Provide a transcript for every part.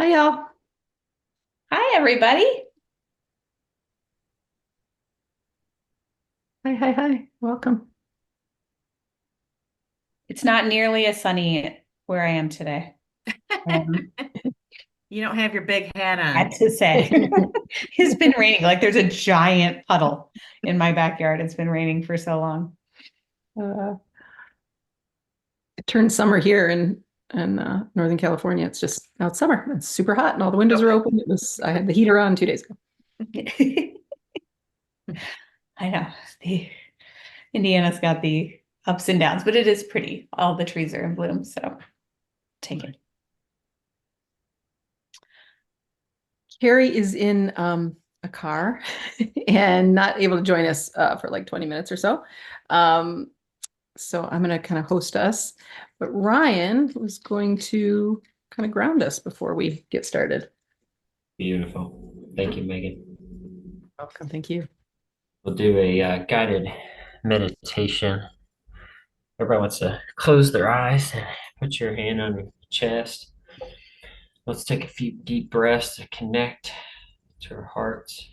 Hi, y'all. Hi, everybody. Hi, hi, hi. Welcome. It's not nearly as sunny where I am today. Um, You don't have your big hat I had on. to say, it's been raining. Like there's a giant puddle in my backyard. It's been raining for so long. Uh, it turned summer here in Northern California. It's just now it's summer. It's super hot and all the windows are open. I had the heater on 2 days ago. I know the Indiana's got the ups and downs, but it is pretty. All the trees are in bloom, so take it. Carrie is in a car and not able to join us for like 20 minutes or so. Um, so I'm going to kind of host us. But Ryan was going to kind of ground us before we get started. Beautiful. Thank you, Megan. Welcome. Thank you. We'll do a guided meditation. Everybody wants to close their eyes and put your hand on your chest. Let's take a few deep breaths to connect to our hearts.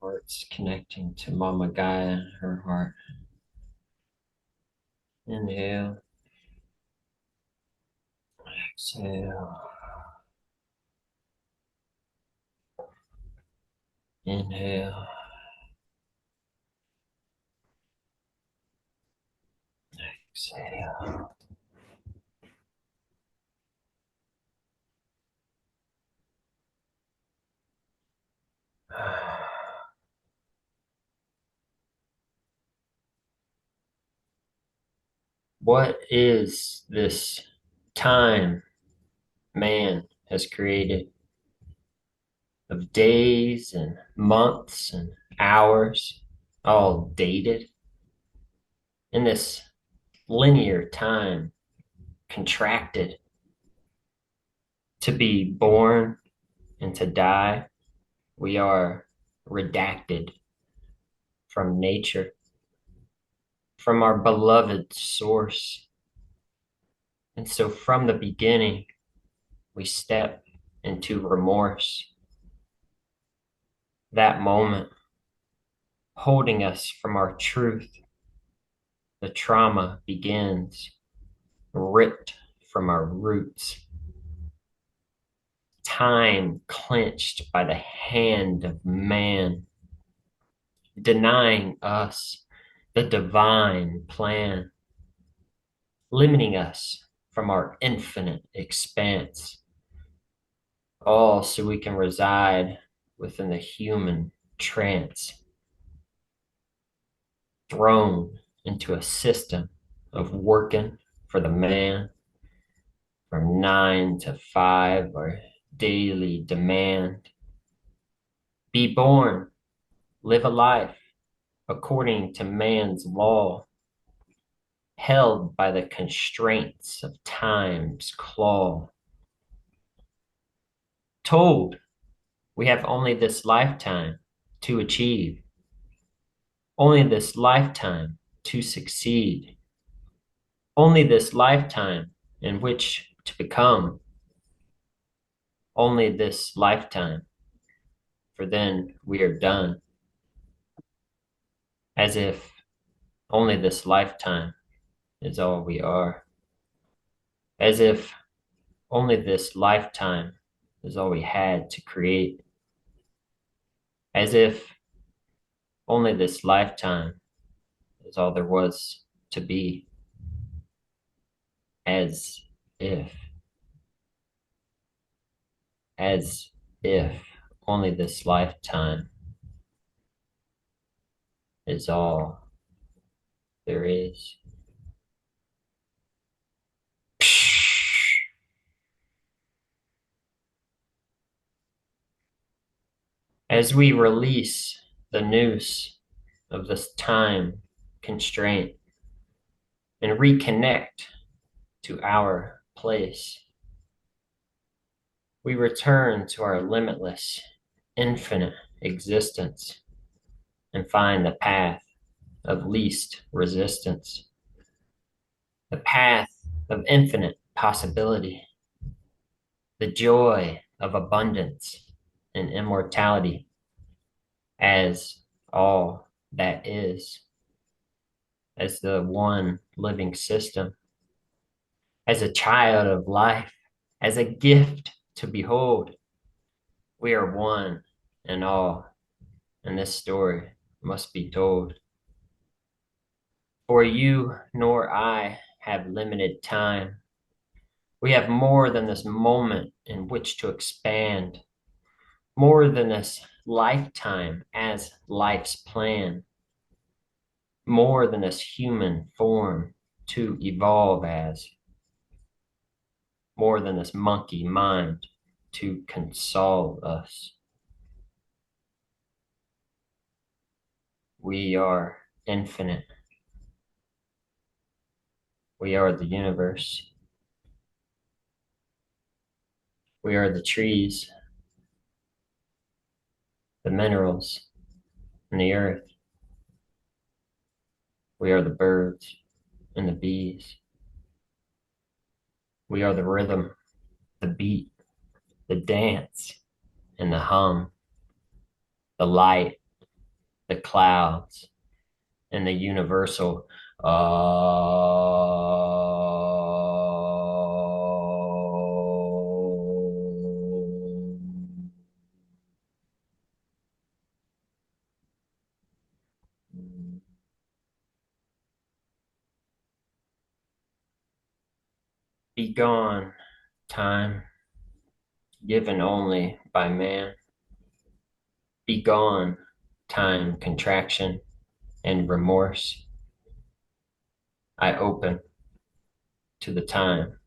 Hearts connecting to Mama Gaia, her heart. Inhale, exhale. Inhale, exhale. What is this time man has created of days and months and hours, all dated in this linear time, contracted to be born and to die? We are redacted from nature, from our beloved source. And so from the beginning, we step into remorse. That moment holding us from our truth, the trauma begins, ripped from our roots. Time clenched by the hand of man, denying us the divine plan, limiting us from our infinite expanse, all so we can reside within the human trance, thrown into a system of working for the man from 9 to 5 or daily demand. Be born, live a life according to man's law, held by the constraints of time's claw. Told we have only this lifetime to achieve, only this lifetime to succeed, only this lifetime in which to become, only this lifetime, for then we are done. As if only this lifetime is all we are. As if only this lifetime is all we had to create. As if only this lifetime is all there was to be. As if, as if only this lifetime is all there is. As we release the noose of this time constraint and reconnect to our place, we return to our limitless, infinite existence and find the path of least resistance, the path of infinite possibility, the joy of abundance and immortality as all that is, as the one living system, as a child of life, as a gift to behold. We are one and all, and this story must be told. For you nor I have limited time. We have more than this moment in which to expand, more than this lifetime as life's plan, more than this human form to evolve as, more than this monkey mind to console us. We are infinite. We are the universe. We are the trees, the minerals, and the earth. We are the birds and the bees. We are the rhythm, the beat, the dance, and the hum, the light, the clouds, and the universal be gone, time, given only by man. Be gone, time, contraction, and remorse. I open to the time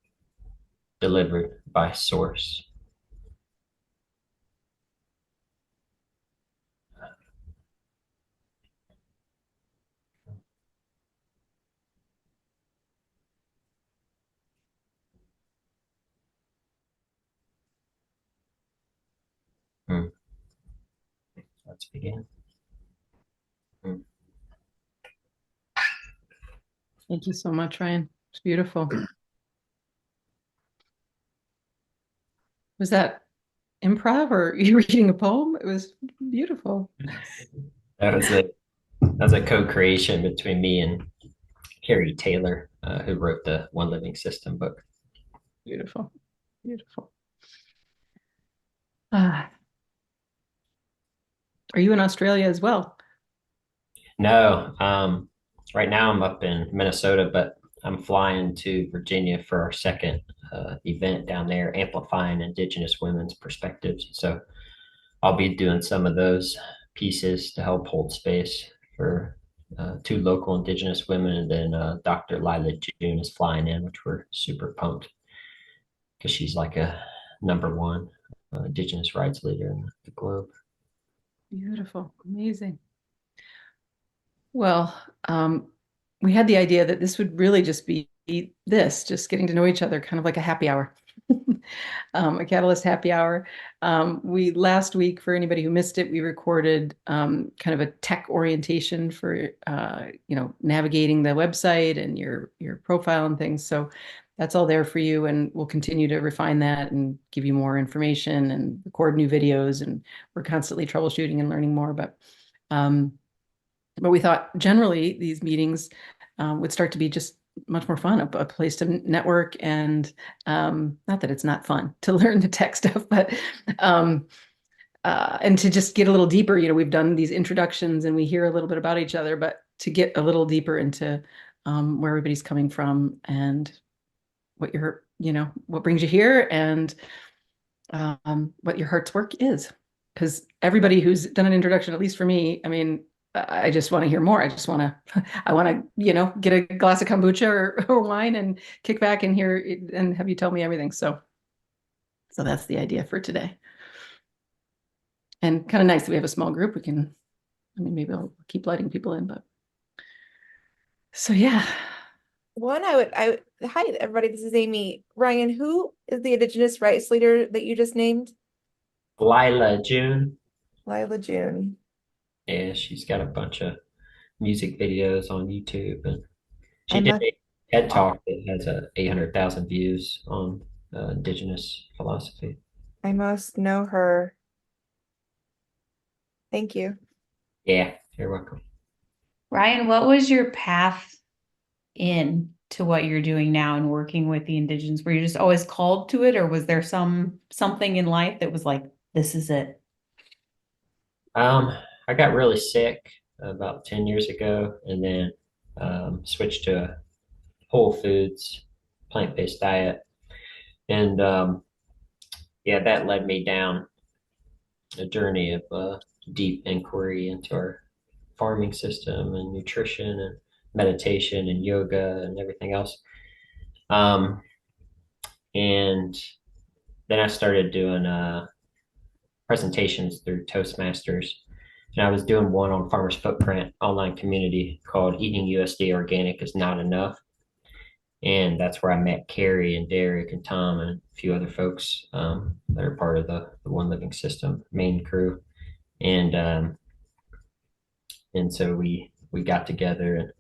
delivered by source. Hmm. Let's begin. Hmm. Thank you so much, Ryan. It's beautiful. Was that improv or you reading a poem? It was beautiful. That was a co-creation between me and Carrie Taylor, who wrote the One Living System book. Beautiful. Beautiful. Ah, are you in Australia as well? No, right now I'm up in Minnesota, but I'm flying to Virginia for our second event down there, amplifying Indigenous women's perspectives. So I'll be doing some of those pieces to help hold space for two local Indigenous women, and then Dr. Lila June is flying in, which we're super pumped because she's like a number one Indigenous rights leader in the globe. Beautiful. Amazing. Well, we had the idea that this would really just be this, just getting to know each other, kind of like a happy hour, a Catalyst happy hour. We last week, for anybody who missed it, we recorded kind of a tech orientation for navigating the website and your profile and things. So that's all there for you, and we'll continue to refine that and give you more information and record new videos. And we're constantly troubleshooting and learning more, but we thought generally these meetings would start to be just much more fun, a place to network, and not that it's not fun to learn the tech stuff, but and to just get a little deeper. We've done these introductions and we hear a little bit about each other, but to get a little deeper into where everybody's coming from and what brings you here, and what your heart's work is. Because everybody who's done an introduction, at least for me, I mean, I just want to hear more. I want to, get a glass of kombucha or wine and kick back and hear it and have you tell me everything. So that's the idea for today. And kind of nice that we have a small group. Maybe I'll keep letting people in, but so yeah. Hi everybody, this is Amy. Ryan, who is the Indigenous rights leader that you just named? Lila June. Lila June. Yeah, she's got a bunch of music videos on YouTube, and she I did must, TED Talk that has 800,000 views on indigenous philosophy. I must know her. Thank you. Yeah, you're welcome. Ryan, what was your path in to what you're doing now and working with the indigenous? Were you just always called to it, or was there something in life that was like, this is it? I got really sick about 10 years ago and then switched to a whole foods, plant-based diet. And yeah, that led me down a journey of deep inquiry into our farming system and nutrition and meditation and yoga and everything else. Um, and then I started doing presentations through Toastmasters. And I was doing one on Farmers Footprint online community called Eating USD Organic is Not Enough. And that's where I met Carrie and Derek and Tom and a few other folks that are part of the One Living System main crew. And so we got together, and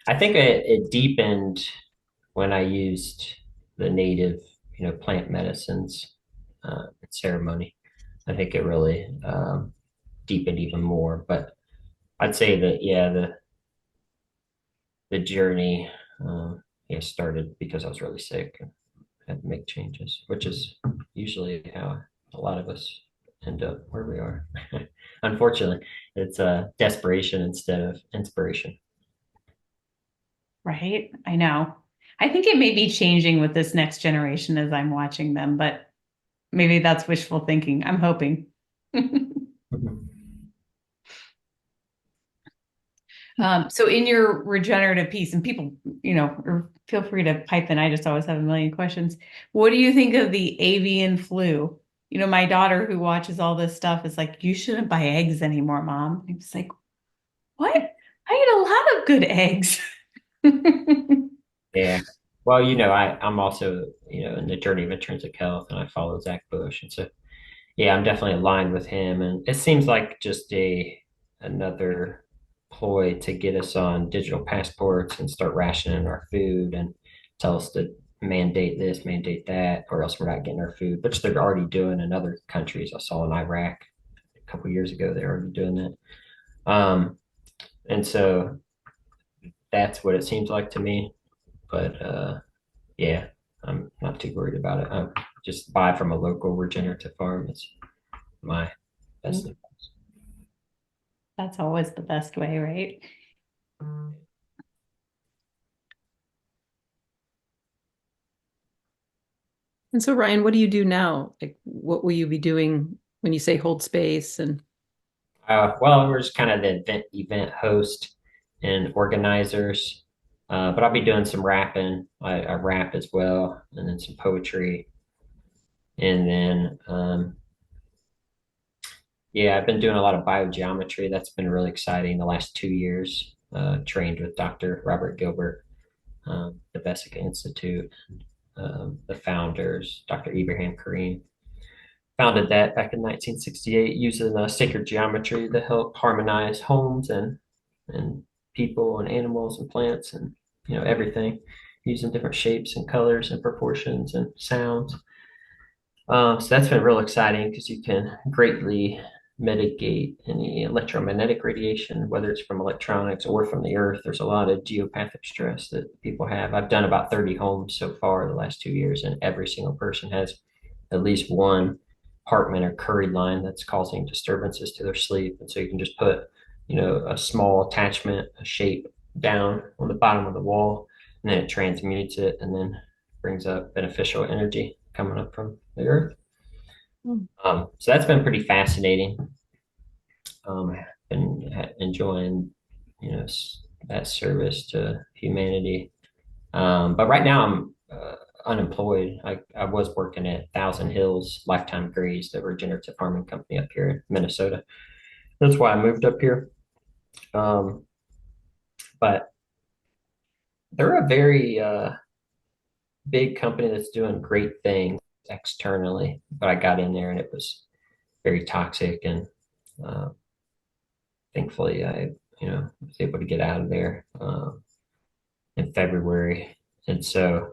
I think it deepened when I used the native, plant medicines in ceremony. I think it really deepened even more. But I'd say that yeah, the journey yeah started because I was really sick and had to make changes, which is usually how a lot of us end up where we are. Unfortunately, it's desperation instead of inspiration. Right? I know. I think it may be changing with this next generation as I'm watching them, but maybe that's wishful thinking. I'm hoping. So in your regenerative piece, and people, or feel free to pipe in. I just always have a million questions. What do you think of the avian flu? My daughter who watches all this stuff is like, you shouldn't buy eggs anymore, Mom. I'm just like, what? I eat a lot of good eggs. Yeah. Well, I'm also, in the journey of intrinsic health and I follow Zach Bush. And so, yeah, I'm definitely aligned with him. And it seems like just another ploy to get us on digital passports and start rationing our food and tell us to mandate this, mandate that, or else we're not getting our food, which they're already doing in other countries. I saw in Iraq a couple of years ago, they're already doing that. And so that's what it seems like to me. But yeah, I'm not too worried about it. Just buy from a local regenerative farm. It's my best thing. That's always the best way, right? And so, Ryan, what do you do now? Like, what will you be doing when you say hold space? And Well, we're just kind of the event host and organizers. But I'll be doing some rapping. I rap as well, and then some poetry. And then, yeah, I've been doing a lot of biogeometry. That's been really exciting the last 2 years. Trained with Dr. Robert Gilbert, the Vesica Institute, the founders, Dr. Ibrahim Kareem. Founded that back in 1968 using sacred geometry to help harmonize homes and people and animals and plants and everything using different shapes and colors and proportions and sounds. So that's been real exciting because you can greatly mitigate any electromagnetic radiation, whether it's from electronics or from the earth. There's a lot of geopathic stress that people have. I've done about 30 homes so far the last 2 years, and every single person has at least one apartment or curry line that's causing disturbances to their sleep. And so you can just put, a small attachment, a shape down on the bottom of the wall, and then it transmutes it and then brings up beneficial energy coming up from the earth. So that's been pretty fascinating. Been enjoying, that service to humanity. But right now I'm unemployed. I was working at Thousand Hills Lifetime Graze, the regenerative farming company up here in Minnesota. That's why I moved up here. But they're a very big company that's doing great things externally. But I got in there and it was very toxic, and thankfully I was able to get out of there in February And so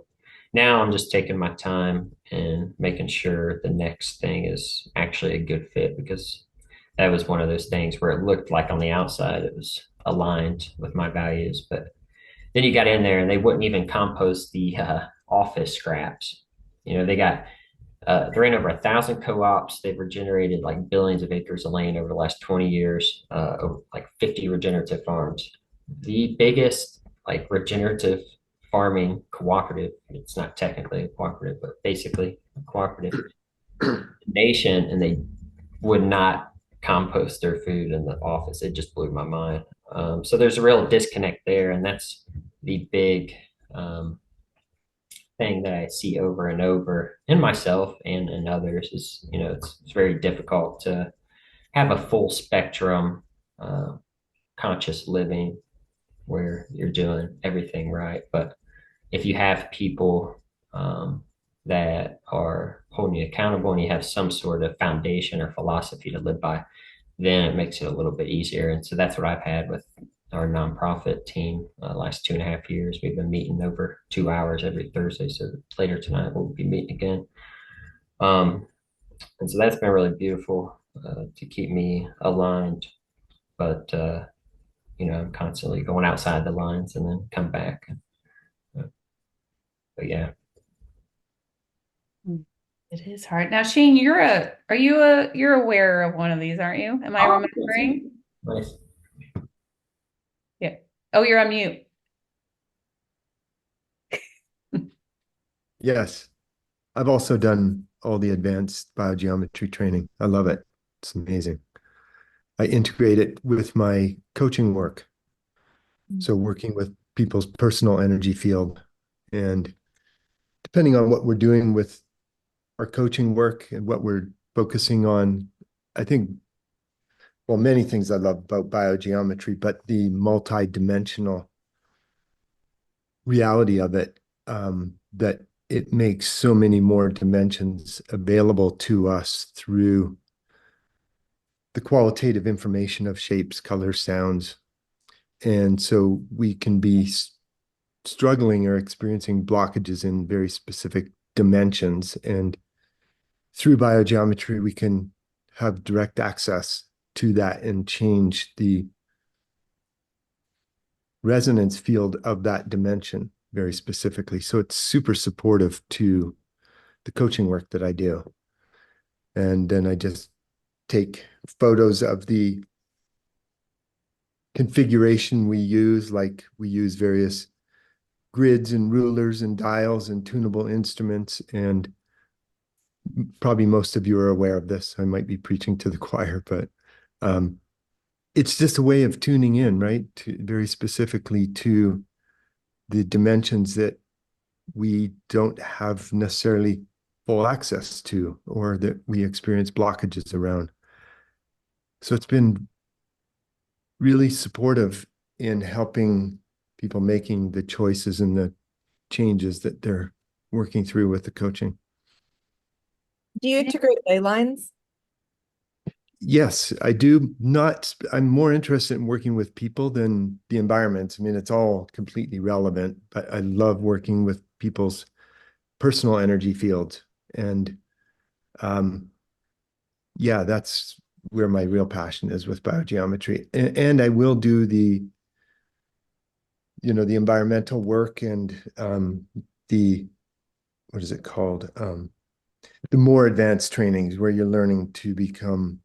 now I'm just taking my time and making sure the next thing is actually a good fit, because that was one of those things where it looked like on the outside it was aligned with my values, but then you got in there and they wouldn't even compost the office scraps. You know, they're in over 1,000 co-ops. They've regenerated like billions of acres of land over the last 20 years, over like 50 regenerative farms. The biggest like regenerative farming cooperative, it's not technically a cooperative, but basically a cooperative nation, and they would not compost their food in the office. It just blew my mind. So there's a real disconnect there, and that's the big um, thing that I see over and over in myself and in others is, it's very difficult to have a full spectrum uh, conscious living where you're doing everything right. But if you have people that are holding you accountable and you have some sort of foundation or philosophy to live by, then it makes it a little bit easier. And so that's what I've had with our nonprofit team last 2.5 years. We've been meeting over 2 hours every Thursday. So later tonight we'll be meeting again. And so that's been really beautiful to keep me aligned. But I'm constantly going outside the lines and then come back. But yeah. It is hard. Now, Shane, you're aware of one of these, aren't you? Am I remembering? Nice. Yeah. Oh, you're on mute. Yes. I've also done all the advanced biogeometry training. I love it. It's amazing. I integrate it with my coaching work. So working with people's personal energy field, and depending on what we're doing with our coaching work and what we're focusing on, I think, well, many things I love about biogeometry, but the multi-dimensional reality of it, that it makes so many more dimensions available to us through the qualitative information of shapes, colors, sounds. And so we can be struggling or experiencing blockages in very specific dimensions. And through biogeometry, we can have direct access to that and change the resonance field of that dimension very specifically. So it's super supportive to the coaching work that I do. And then I just take photos of the configuration we use, like we use various grids and rulers and dials and tunable instruments. And probably most of you are aware of this. I might be preaching to the choir, but it's just a way of tuning in, right? Very specifically to the dimensions that we don't have necessarily full access to, or that we experience blockages around. So it's been really supportive in helping people making the choices and the changes that they're working through with the coaching. Do you integrate ley lines? Yes, I do not. I'm more interested in working with people than the environments. I mean, it's all completely relevant, but I love working with people's personal energy fields. And yeah, that's where my real passion is with biogeometry. And I will do the environmental work and the, what is it called? The more advanced trainings where you're learning to become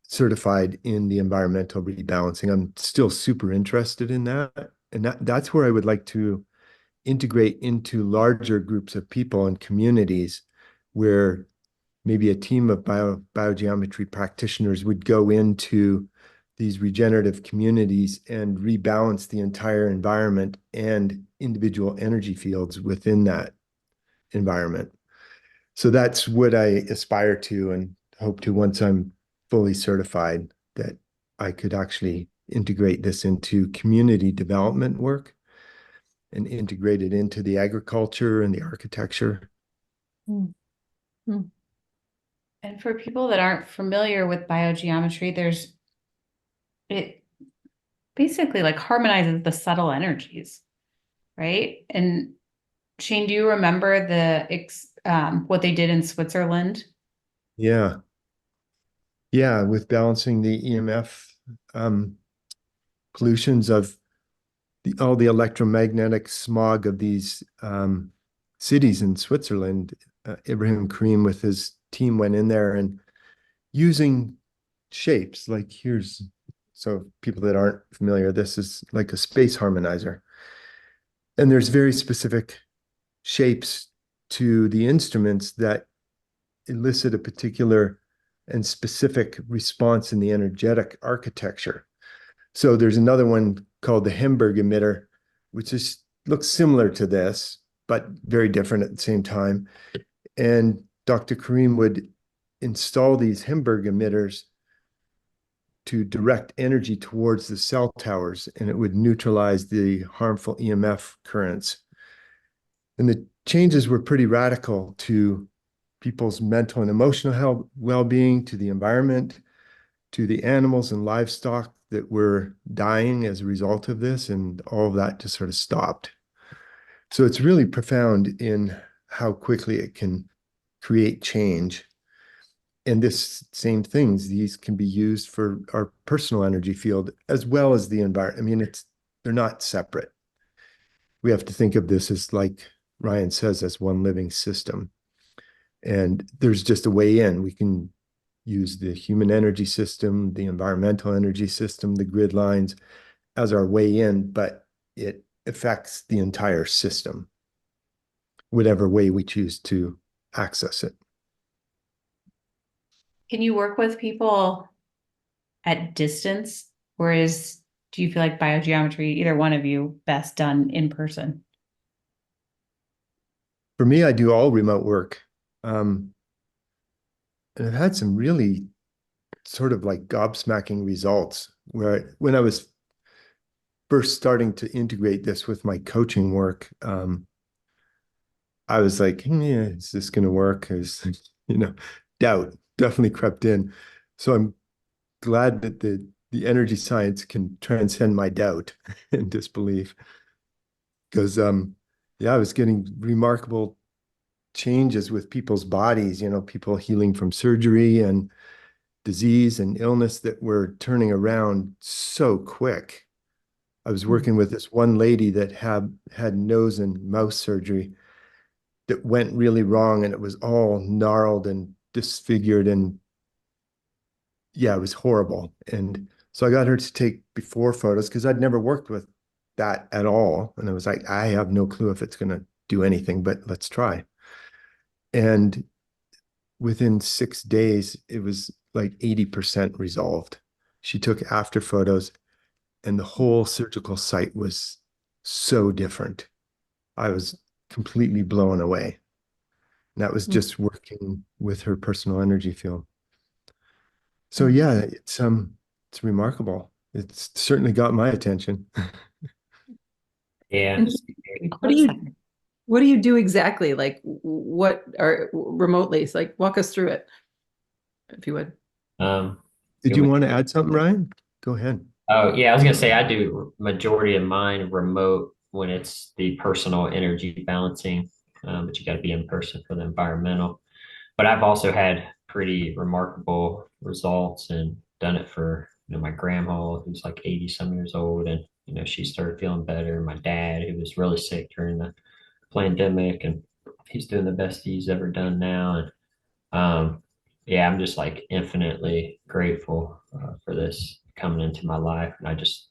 certified in the environmental rebalancing. I'm still super interested in that. And that's where I would like to integrate into larger groups of people and communities where maybe a team of biogeometry practitioners would go into these regenerative communities and rebalance the entire environment and individual energy fields within that environment. So that's what I aspire to and hope to once I'm fully certified, that I could actually integrate this into community development work and integrate it into the agriculture and the architecture. And for people that aren't familiar with biogeometry, it basically like harmonizes the subtle energies, right? And Shane, do you remember what they did in Switzerland? Yeah. Yeah, with balancing the EMF pollutions of all the electromagnetic smog of these cities in Switzerland. Ibrahim Karim with his team went in there and using shapes like so people that aren't familiar, this is like a space harmonizer. And there's very specific shapes to the instruments that elicit a particular and specific response in the energetic architecture. So there's another one called the Hemberg emitter, which looks similar to this, but very different at the same time. And Dr. Karim would install these Hemberg emitters to direct energy towards the cell towers, and it would neutralize the harmful EMF currents. And the changes were pretty radical to people's mental and emotional well-being, to the environment, to the animals and livestock that were dying as a result of this, and all of that just sort of stopped. So it's really profound in how quickly it can create change. And this same things, these can be used for our personal energy field as well as the environment. I mean, they're not separate. We have to think of this as, like Ryan says, as one living system. And there's just a way in. We can use the human energy system, the environmental energy system, the grid lines as our way in, but it affects the entire system, whatever way we choose to access it. Can you work with people at distance? Do you feel like biogeometry, either one of you, best done in person? For me, I do all remote work. And I've had some really sort of like gobsmacking results where when I was first starting to integrate this with my coaching work, I was like, yeah, is this going to work? Doubt definitely crept in. So I'm glad that the energy science can transcend my doubt and disbelief. Because yeah, I was getting remarkable changes with people's bodies, people healing from surgery and disease and illness that were turning around so quick. I was working with this one lady that had nose and mouth surgery that went really wrong, and it was all gnarled and disfigured, and yeah, it was horrible. And so I got her to take before photos because I'd never worked with that at all. And I was like, I have no clue if it's going to do anything, but let's try. And within 6 days, it was like 80% resolved. She took after photos, and the whole surgical site was so different. I was completely blown away. And that was just working with her personal energy field. So yeah, it's remarkable. It's certainly got my attention. Yeah. And what do you do exactly? Like what are remotely? So like walk us through it, if you would. Um, Did you want to add something, Ryan? Go ahead. Oh, yeah, I was gonna say I do majority of mine remote when it's the personal energy balancing, but you got to be in person for the environmental. But I've also had pretty remarkable results and done it for, my grandma who's like 80 some years old, and she started feeling better. My dad, who was really sick during the pandemic, and he's doing the best he's ever done now. And yeah, I'm just like infinitely grateful for this coming into my life, and I just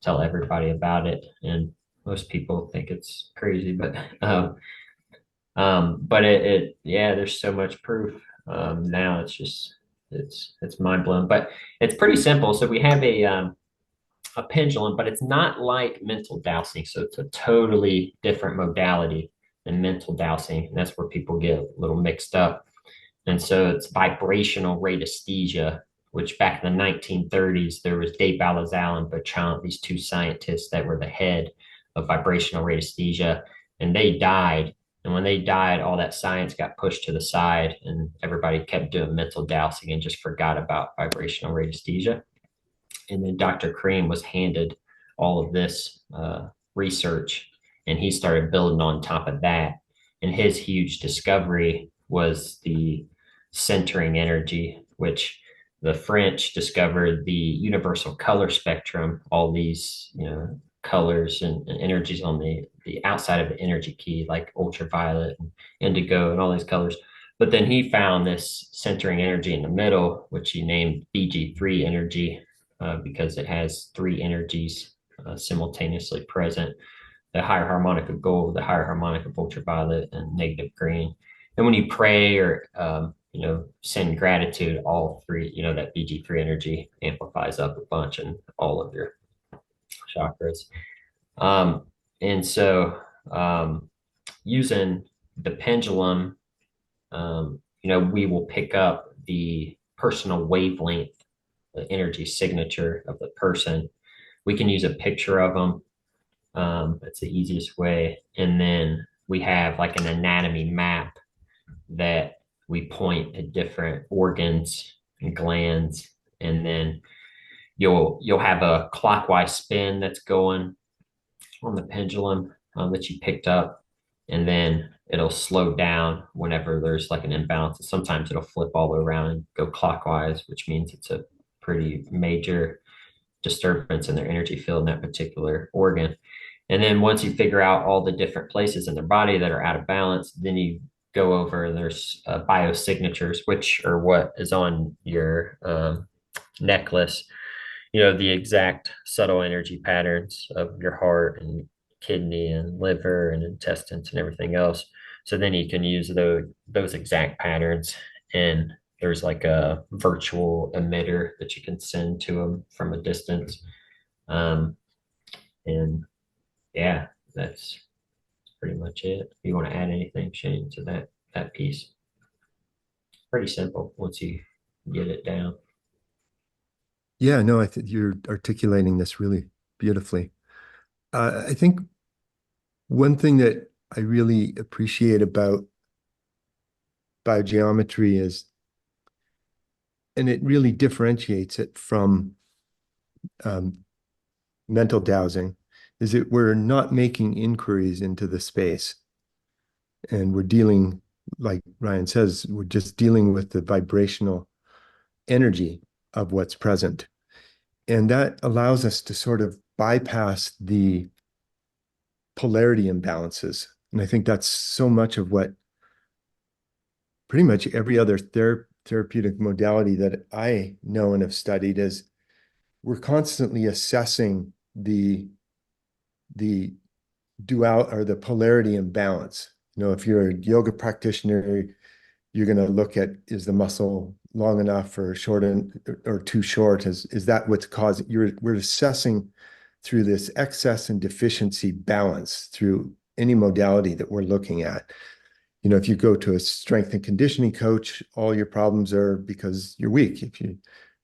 tell everybody about it. And most people think it's crazy, but yeah, there's so much proof. Now it's just it's mind blowing, but it's pretty simple. So we have a pendulum, but it's not like mental dowsing. So it's a totally different modality than mental dowsing, and that's where people get a little mixed up. And so it's vibrational radiesthesia, which back in the 1930s, there was Dave Balazal and Beauchamp, these two scientists that were the head of vibrational radiesthesia, and they died. And when they died, all that science got pushed to the side, and everybody kept doing mental dowsing and just forgot about vibrational radiesthesia. And then Dr. Cream was handed all of this research, and he started building on top of that. And his huge discovery was the centering energy, which the French discovered the universal color spectrum, all these, colors and energies on the outside of the energy key, like ultraviolet and indigo and all these colors. But then he found this centering energy in the middle, which he named BG3 energy, because it has three energies simultaneously present: the higher harmonic of gold, the higher harmonic of ultraviolet, and negative green. And when you pray or send gratitude, all three, that BG3 energy amplifies up a bunch in all of your chakras. And so using the pendulum, we will pick up the personal wavelength, the energy signature of the person. We can use a picture of them. That's the easiest way. And then we have like an anatomy map that we point at different organs and glands, and then you'll have a clockwise spin that's going on the pendulum that you picked up, and then it'll slow down whenever there's like an imbalance. Sometimes it'll flip all the way around and go clockwise, which means it's a pretty major disturbance in their energy field in that particular organ. And then once you figure out all the different places in their body that are out of balance, then you go over, there's biosignatures, which are what is on your necklace, the exact subtle energy patterns of your heart and kidney and liver and intestines and everything else. So then you can use those exact patterns, and there's like a virtual emitter that you can send to them from a distance. And yeah, that's pretty much it. If you want to add anything, Shane, to that piece, pretty simple once you get it down. Yeah, no, I think you're articulating this really beautifully. I think one thing that I really appreciate about biogeometry is, and it really differentiates it from mental dowsing, is that we're not making inquiries into the space. And we're dealing, like Ryan says, we're just dealing with the vibrational energy of what's present. And that allows us to sort of bypass the polarity imbalances. And I think that's so much of what pretty much every other therapeutic modality that I know and have studied is we're constantly assessing the dual or the polarity imbalance. If you're a yoga practitioner, you're going to look at, is the muscle long enough or short or too short? Is that what's causing? We're assessing through this excess and deficiency balance through any modality that we're looking at. If you go to a strength and conditioning coach, all your problems are because you're weak. If you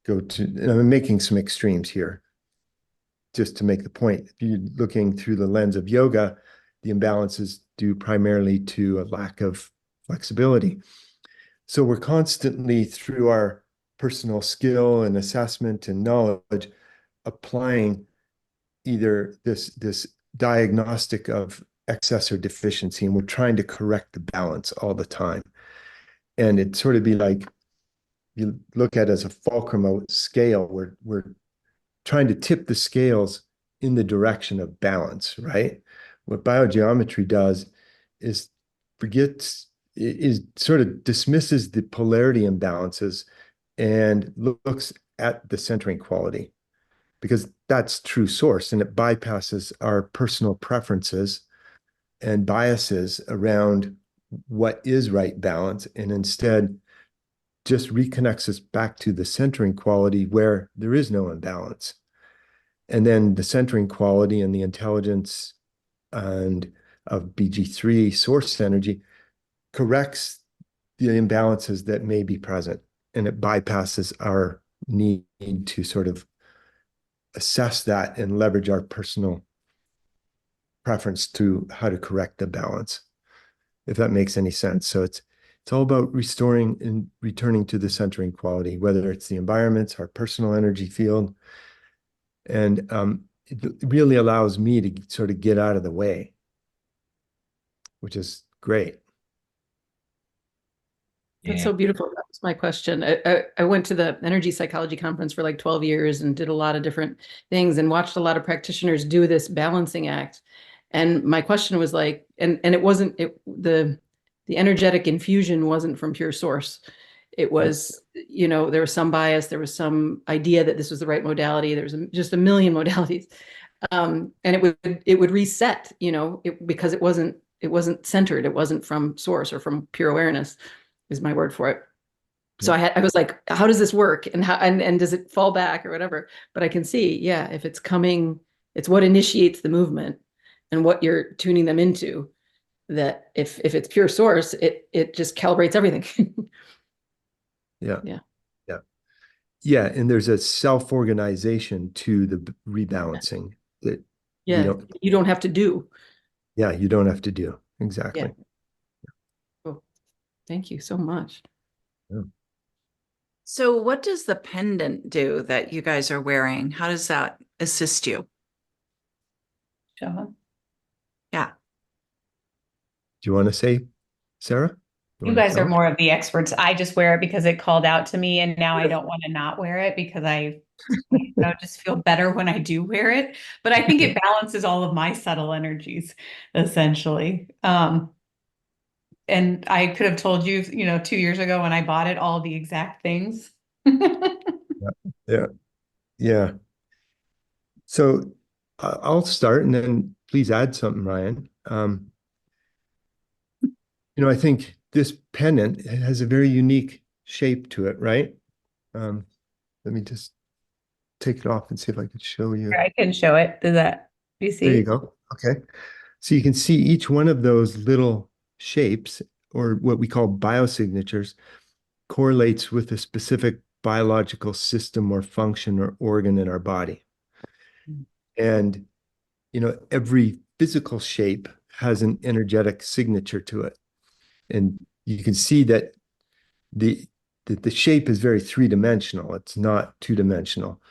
go to, and I'm making some extremes here, just to make the point, if you're looking through the lens of yoga, the imbalance is due primarily to a lack of flexibility. So we're constantly, through our personal skill and assessment and knowledge, applying either this diagnostic of excess or deficiency, and we're trying to correct the balance all the time. And it'd sort of be like, you look at it as a fulcrum scale, we're trying to tip the scales in the direction of balance, right? What biogeometry does is sort of dismisses the polarity imbalances and looks at the centering quality, because that's true source, and it bypasses our personal preferences and biases around what is right balance, and instead just reconnects us back to the centering quality where there is no imbalance. And then the centering quality and the intelligence and of BG3 source energy corrects the imbalances that may be present, and it bypasses our need to sort of assess that and leverage our personal preference to how to correct the balance, if that makes any sense. So it's all about restoring and returning to the centering quality, whether it's the environments, our personal energy field. And it really allows me to sort of get out of the way which is great. That's Yeah. so beautiful. That was my question. I went to the energy psychology conference for like 12 years and did a lot of different things and watched a lot of practitioners do this balancing act. And my question was like, and it wasn't the energetic infusion wasn't from pure source. It was, there was some bias, there was some idea that this was the right modality. There was just a million modalities. And it would reset, because it wasn't centered. It wasn't from source or from pure awareness is my word for it. So I was like, how does this work? And how, and does it fall back or whatever? But I can see, yeah, if it's coming, it's what initiates the movement and what you're tuning them into, that if it's pure source, it just calibrates everything. Yeah. Yeah. Yeah. Yeah. And there's a self-organization to the rebalancing that we Yeah. don't, You don't have to do. yeah, you don't have to do. Exactly. Oh, thank you so much. Yeah. So what does the pendant do that you guys are wearing? How does that assist you? Sean? Yeah. Do you want to say, Sarah? You wanna guys are tell? more of the experts. I just wear it because it called out to me, and now I don't want to not wear it because I just feel better when I do wear it. But I think it balances all of my subtle energies, essentially. And I could have told you, 2 years ago when I bought it, all the exact things. Yeah. Yeah. So I'll start and then please add something, Ryan. I think this pendant has a very unique shape to it, right? Let me just take it off and see if I could show you. I can show it. Do you see? There you go. Okay. So you can see each one of those little shapes, or what we call biosignatures, correlates with a specific biological system or function or organ in our body. And, every physical shape has an energetic signature to it. And you can see that the shape is very three-dimensional. It's not two-dimensional.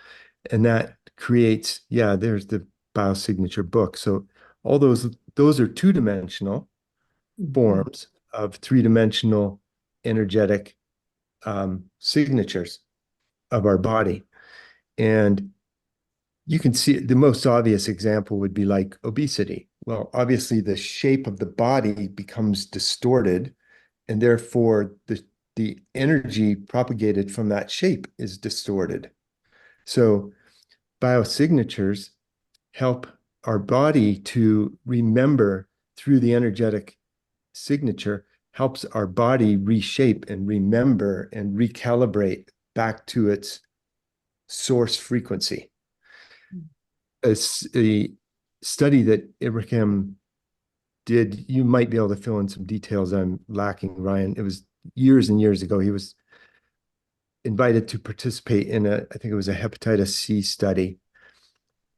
And that creates, there's the biosignature book. So all those are two-dimensional forms of three-dimensional energetic signatures of our body. And you can see the most obvious example would be like obesity. Well, obviously the shape of the body becomes distorted, and therefore the energy propagated from that shape is distorted. So biosignatures help our body to remember through the energetic signature, helps our body reshape and remember and recalibrate back to its source frequency. A study that Ibrahim did, you might be able to fill in some details I'm lacking, Ryan. It was years and years ago. He was invited to participate in I think it was a hepatitis C study,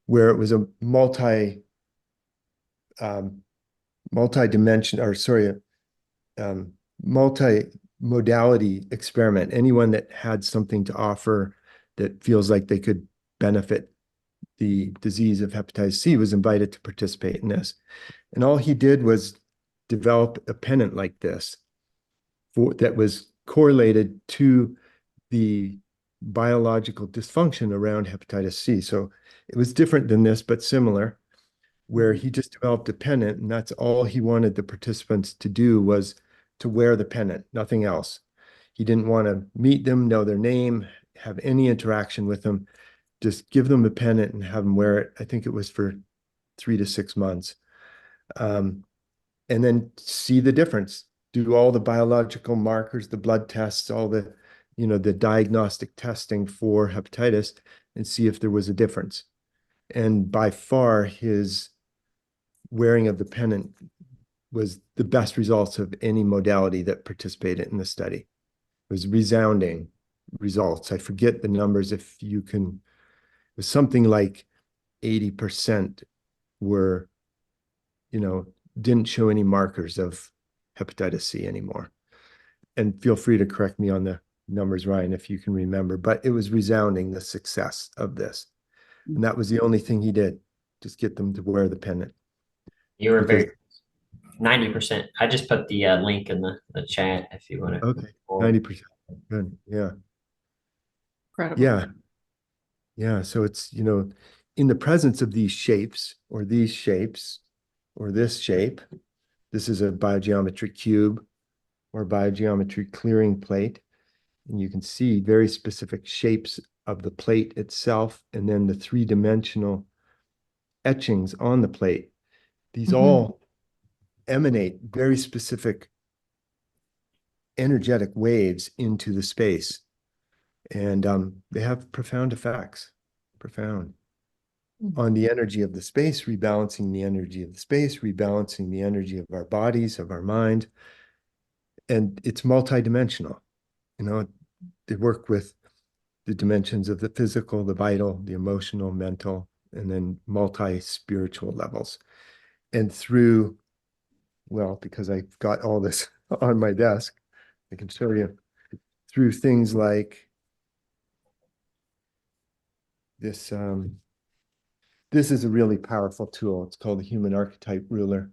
where it was a multi-modality experiment. Anyone that had something to offer that feels like they could benefit the disease of hepatitis C was invited to participate in this. And all he did was develop a pennant like this that was correlated to the biological dysfunction around hepatitis C. So it was different than this, but similar, where he just developed a pennant, and that's all he wanted the participants to do was to wear the pennant, nothing else. He didn't want to meet them, know their name, have any interaction with them, just give them the pennant and have them wear it. I think it was for 3 to 6 months. And then see the difference, do all the biological markers, the blood tests, all the diagnostic testing for hepatitis, and see if there was a difference. And by far, his wearing of the pennant was the best results of any modality that participated in the study. It was resounding results. I forget the numbers. If you can, it was something like 80% were, didn't show any markers of hepatitis C anymore. And feel free to correct me on the numbers, Ryan, if you can remember, but it was resounding, the success of this. And that was the only thing he did, just get them to wear the pennant. You were Because- very 90%. I just put the link in the chat if you want to Okay, forward. 90%. Good. Yeah. Incredible. Yeah. Yeah. So it's, in the presence of these shapes or these shapes or this shape, this is a biogeometry cube or biogeometry clearing plate. And you can see very specific shapes of the plate itself and then the three-dimensional etchings on the plate. These all emanate very specific energetic waves into the space. And they have profound effects, profound on the energy of the space, rebalancing the energy of the space, rebalancing the energy of our bodies, of our mind. And it's multidimensional. They work with the dimensions of the physical, the vital, the emotional, mental, and then multi-spiritual levels. And through, well, because I've got all this on my desk, I can show you through things like this. This is a really powerful tool. It's called the Human Archetype Ruler.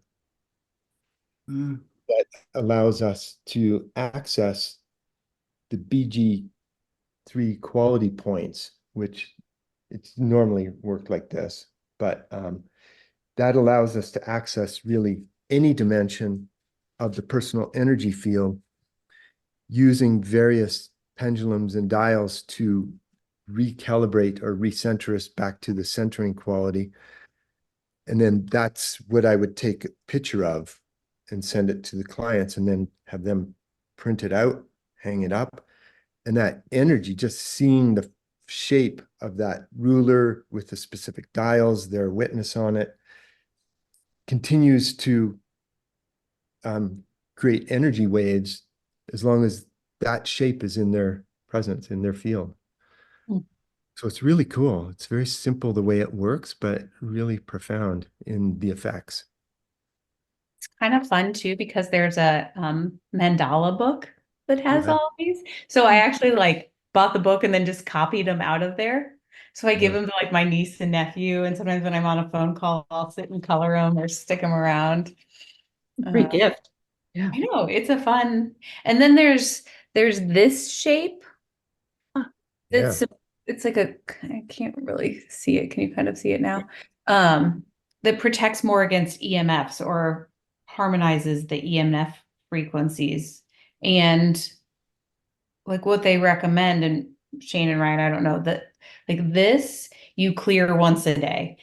That allows us to access the BG3 quality points, which it's normally worked like this, but that allows us to access really any dimension of the personal energy field using various pendulums and dials to recalibrate or recenter us back to the centering quality. And then that's what I would take a picture of and send it to the clients and then have them print it out, hang it up. And that energy, just seeing the shape of that ruler with the specific dials, their witness on it, continues to create energy waves as long as that shape is in their presence, in their field. So it's really cool. It's very simple the way it works, but really profound in the effects. It's kind of fun too because there's a mandala book that has Yeah. all these. So I actually like bought the book and then just copied them out of there. So I give Yeah. them to like my niece and nephew, and sometimes when I'm on a phone call, I'll sit and color them or stick them around. Great Uh, gift. Yeah. I know it's a fun. And then there's this shape Yeah. that's it's like a I can't really see it. Can you kind of see it now? Um, that protects more against EMFs or harmonizes the EMF frequencies. And like what they recommend, and Shane and Ryan, I don't know that like this you clear once a day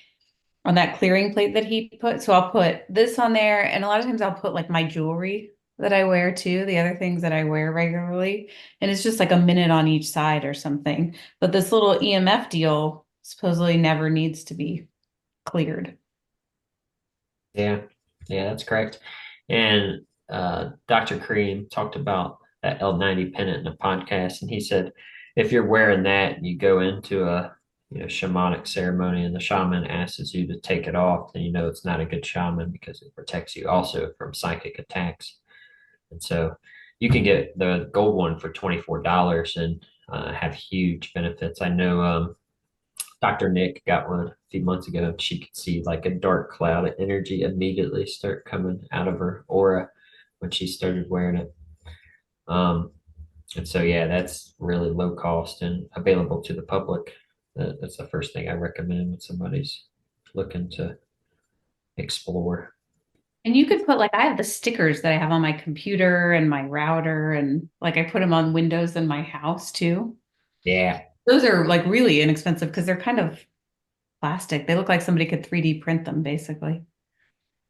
on that clearing plate that he put. So I'll put this on there, and a lot of times I'll put like my jewelry that I wear too, the other things that I wear regularly. And it's just like a minute on each side or something. But this little EMF deal supposedly never needs to be cleared. Yeah, yeah, that's correct. And Dr. Cream talked about that L90 pennant in a podcast, and he said if you're wearing that and you go into a shamanic ceremony and the shaman asks you to take it off, then you know it's not a good shaman because it protects you also from psychic attacks. And so you can get the gold one for $24 and have huge benefits. I know Dr. Nick got one a few months ago, and she could see like a dark cloud of energy immediately start coming out of her aura when she started wearing it. Um, and so, yeah, that's really low cost and available to the public. That's the first thing I recommend when somebody's looking to explore. And you could put like I have the stickers that I have on my computer and my router, and like I put them on windows in my house too. Yeah, Those are like really inexpensive because they're kind of plastic. They look like somebody could 3D print them basically.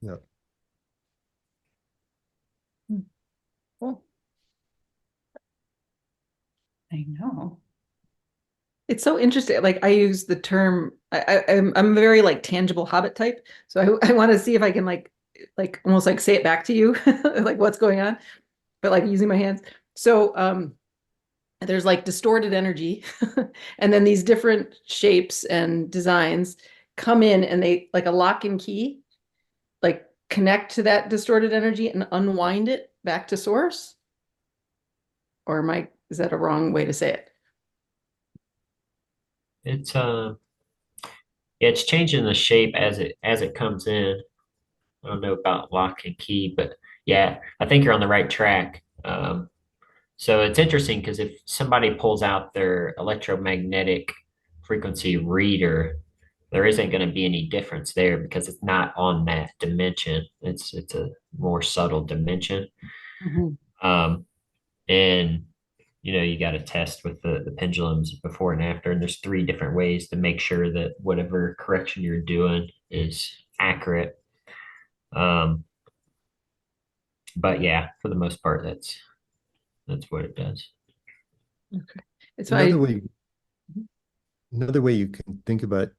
Yeah. Cool. I know. It's so interesting. Like I use the term, I'm a very like tangible habit type. So I want to see if I can like almost like say it back to you, like what's going on, but like using my hands. So there's like distorted energy, and then these different shapes and designs come in and they like a lock and key, like connect to that distorted energy and unwind it back to source. Or is that a wrong way to say it? it's yeah, it's changing the shape as it comes in. I don't know about lock and key, but yeah, I think you're on the right track. So it's interesting because if somebody pulls out their electromagnetic frequency reader, there isn't going to be any difference there because it's not on that dimension. It's a more subtle dimension. Mhm. Um, and you got to test with the pendulums before and after, and there's three different ways to make sure that whatever correction you're doing is accurate. Um, but yeah, for the most part, that's what it does. Okay. It's Another why way, another way you can think about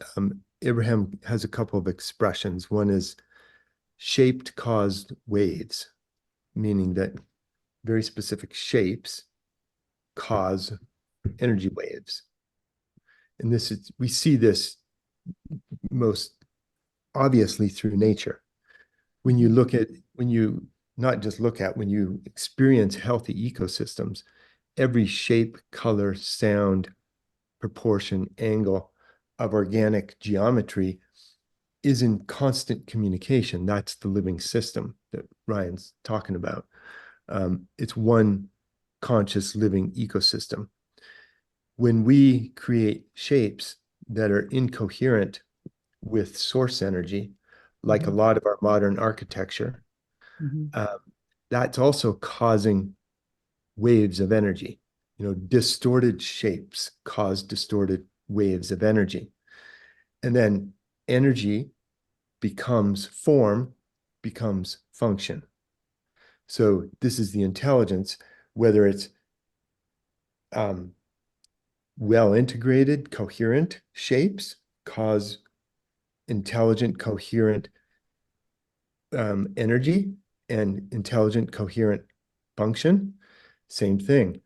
Abraham has a couple of expressions. One is shaped caused waves, meaning that very specific shapes cause energy waves. And this is, we see this most obviously through nature. When you look at, when you not just look at, when you experience healthy ecosystems, every shape, color, sound, proportion, angle of organic geometry is in constant communication. That's the living system that Ryan's talking about. It's one conscious living ecosystem. When we create shapes that are incoherent with source energy, like a lot of our modern architecture, Mhm. that's also causing waves of energy. Distorted shapes cause distorted waves of energy. And then energy becomes form, becomes function. So this is the intelligence, whether it's well integrated, coherent shapes cause intelligent, coherent energy and intelligent, coherent function. Same thing.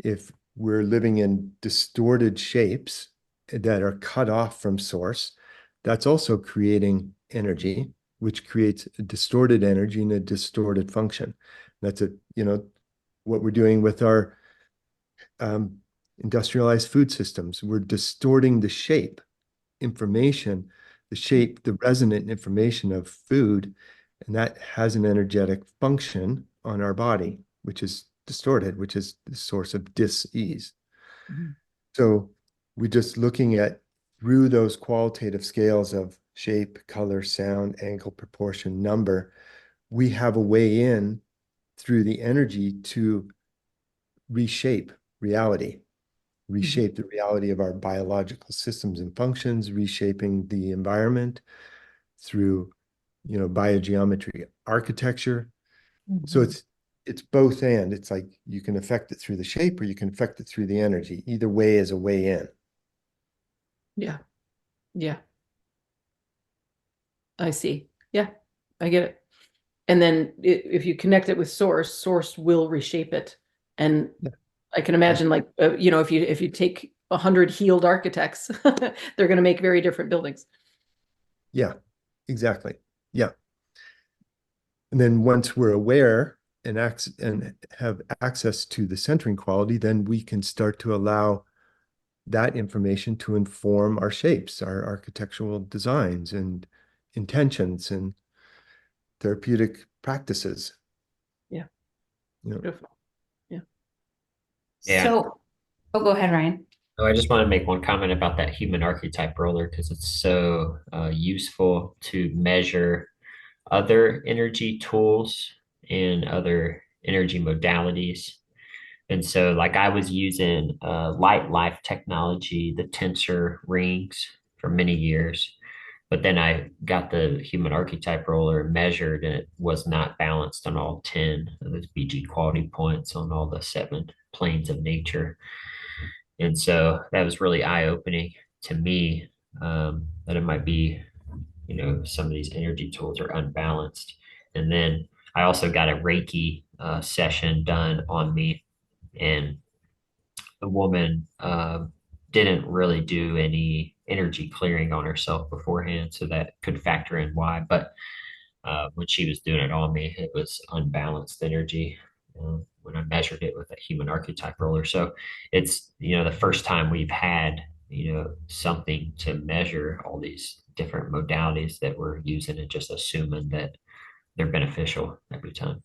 If we're living in distorted shapes that are cut off from source, that's also creating energy, which creates a distorted energy and a distorted function. That's what we're doing with our um, industrialized food systems. We're distorting the shape information, the shape, the resonant information of food, and that has an energetic function on our body, which is distorted, which is the source of dis-ease. Mhm. So we're just looking at through those qualitative scales of shape, color, sound, angle, proportion, number, we have a way in through the energy to reshape reality, reshape the reality of our biological systems and functions, reshaping the environment through, biogeometry architecture. So Mhm. it's both and. It's like you can affect it through the shape or you can affect it through the energy. Either way is a way in. Yeah. Yeah. I see. Yeah. I get it. And then if you connect it with source, source will reshape it. And Yeah. I can imagine like, if you take 100 healed architects, they're going to make very different buildings. Yeah, exactly. Yeah. And then once we're aware and have access to the centering quality, then we can start to allow that information to inform our shapes, our architectural designs and intentions and therapeutic practices. Yeah. You know, Beautiful. Yeah. Yeah. So, oh, go ahead, Ryan. Oh, I just want to make one comment about that human archetype roller because it's so useful to measure other energy tools and other energy modalities. And so, like, I was using light life technology, the tensor rings, for many years. But then I got the human archetype roller and measured, and it was not balanced on all 10 of those BG quality points on all the seven planes of nature. And so that was really eye opening to me, that it might be, some of these energy tools are unbalanced. And then I also got a Reiki session done on me, and the woman didn't really do any energy clearing on herself beforehand. So that could factor in why. But when she was doing it on me, it was unbalanced energy when I measured it with a human archetype roller. So it's, the first time we've had, something to measure all these different modalities that we're using and just assuming that they're beneficial every time.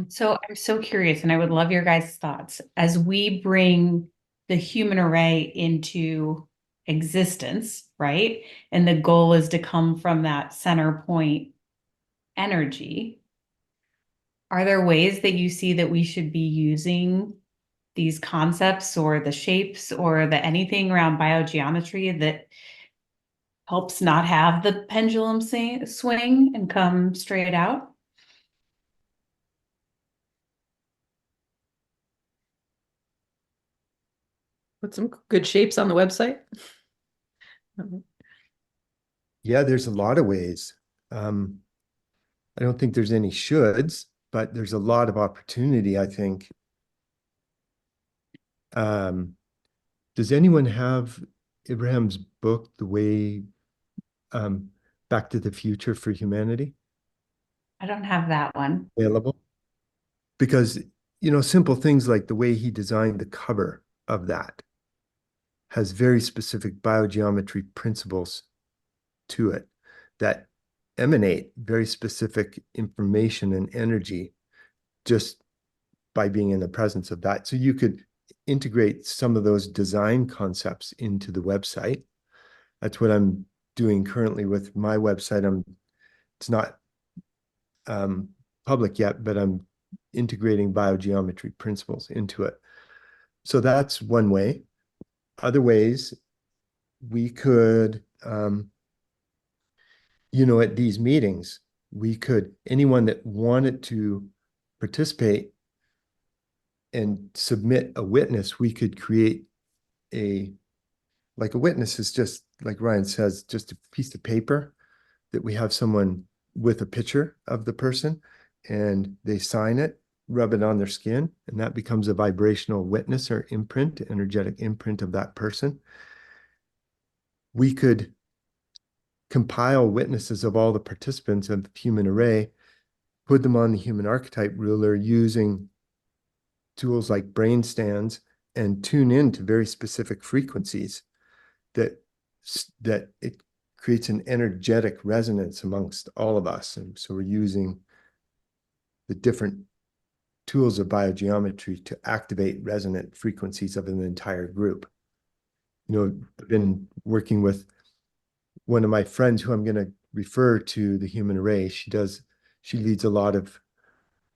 So I'm so curious, and I would love your guys' thoughts as we bring the human array into existence, right? And the goal is to come from that center point energy. Are there ways that you see that we should be using these concepts or the shapes or the anything around biogeometry that helps not have the pendulum swing and come straight out? Put some good shapes on the website. Yeah, there's a lot of ways. I don't think there's any shoulds, but there's a lot of opportunity, I think. Does anyone have Abraham's book, The Way Back to the Future for Humanity, I don't have that one. available? Because, simple things like the way he designed the cover of that has very specific biogeometry principles to it that emanate very specific information and energy just by being in the presence of that. So you could integrate some of those design concepts into the website. That's what I'm doing currently with my website. It's not public yet, but I'm integrating biogeometry principles into it. So that's one way. Other ways, we could, at these meetings, anyone that wanted to participate and submit a witness, we could create a witness is just, like Ryan says, just a piece of paper that we have someone with a picture of the person and they sign it, rub it on their skin, and that becomes a vibrational witness or imprint, energetic imprint of that person. We could compile witnesses of all the participants of the human array, put them on the human archetype ruler using tools like brain stands and tune in to very specific frequencies that it creates an energetic resonance amongst all of us. And so we're using the different tools of biogeometry to activate resonant frequencies of an entire group. I've been working with one of my friends who I'm going to refer to the human array. She leads a lot of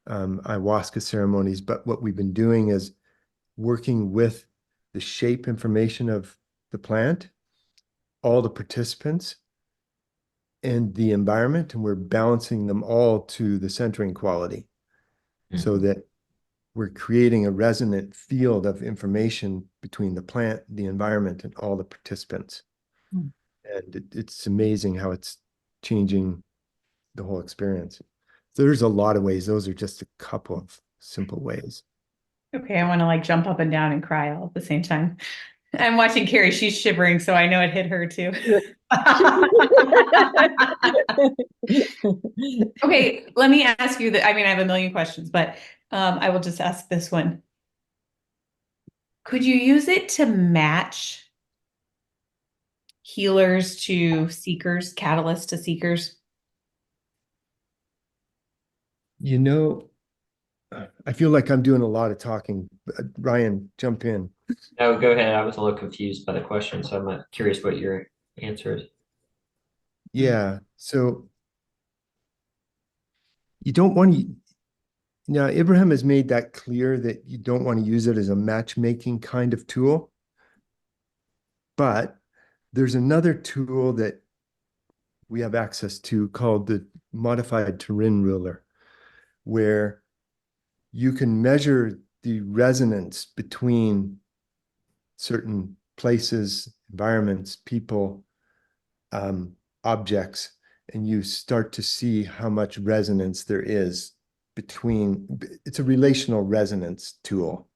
ayahuasca ceremonies, but what we've been doing is working with the shape information of the plant, all the participants, and the environment, and we're balancing them all to the centering quality so that we're creating a resonant field of information between the plant, the environment, and all the participants. And it's amazing how it's changing the whole experience. So there's a lot of ways. Those are just a couple of simple ways. Okay, I want to jump up and down and cry all at the same time. I'm watching Carrie, she's shivering, so I know it hit her too. Okay, let me ask you that. I have a million questions, but I will just ask this one. Could you use it to match healers to seekers, catalysts to seekers? I feel like I'm doing a lot of talking. Ryan, jump in. No, go ahead. I was a little confused by the question, so I'm curious what your answer is. Yeah. So you don't want to. Now, Abraham has made that clear that you don't want to use it as a matchmaking kind of tool. But there's another tool that we have access to called the modified Turin ruler, where you can measure the resonance between certain places, environments, people, objects, and you start to see how much resonance there is between. It's a relational resonance tool,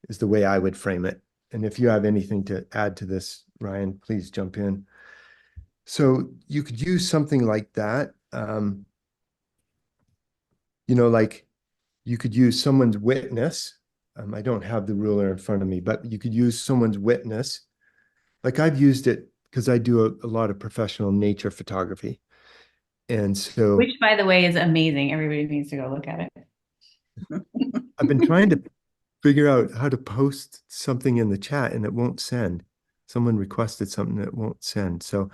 is the way I would frame it. And if you have anything to add to this, Ryan, please jump in. So you could use something like that. Like you could use someone's witness. I don't have the ruler in front of me, but you could use someone's witness. Like I've used it because I do a lot of professional nature photography. And so Which, by the way, is amazing. Everybody needs to go look at it. I've been trying to figure out how to post something in the chat and it won't send. Someone requested something that won't send. So